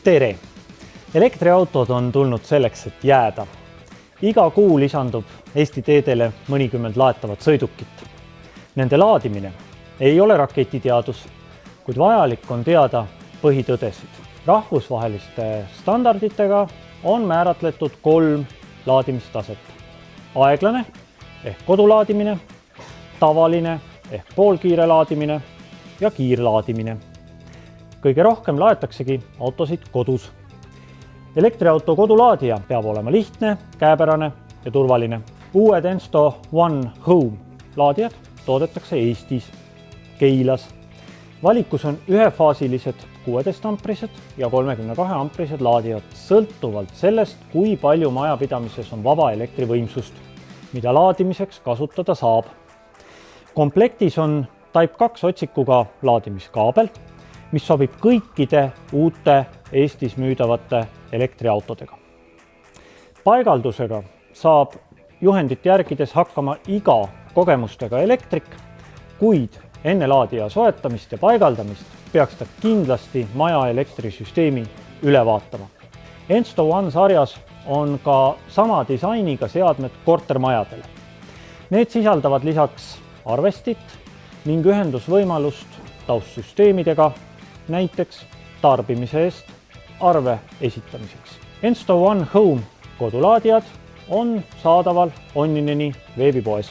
Tere! Elektriautod on tulnud selleks, et jääda. Iga kuu lisandub Eesti teedele mõnikümmend laetavat sõidukit. Nende laadimine ei ole raketiteadus, kuid vajalik on teada põhitõdesid. Rahvusvaheliste standarditega on määratletud 3 laadimistaset. Aeglane ehk kodulaadimine, tavaline ehk poolkiire laadimine ja kiirlaadimine. Kõige rohkem laetaksegi autosid kodus. Elektriauto kodulaadija peab olema lihtne, käepärane ja turvaline. Uued Ensto One Home laadijad toodetakse Eestis, Keilas. Valikus on ühefaasilised 16 amprised ja 32 amprised laadijad sõltuvalt sellest, kui palju majapidamises on vaba elektrivõimsust, mida laadimiseks kasutada saab. Komplektis on Type 2 otsikuga laadimiskaabel, mis sobib kõikide uute Eestis müüdavate elektriautodega. Paigaldusega saab juhendit järgides hakkama iga kogemustega elektrik, kuid enne laadija soetamist ja paigaldamist peaks ta kindlasti maja elektrisüsteemi üle vaatama. Ensto One sarjas on ka sama disainiga seadmed kortermajadele. Need sisaldavad lisaks arvestit ning ühendusvõimalust taustsüsteemidega, näiteks tarbimise eest arve esitamiseks. Ensto One Home kodulaadijad on saadaval Onnineni veebipoes.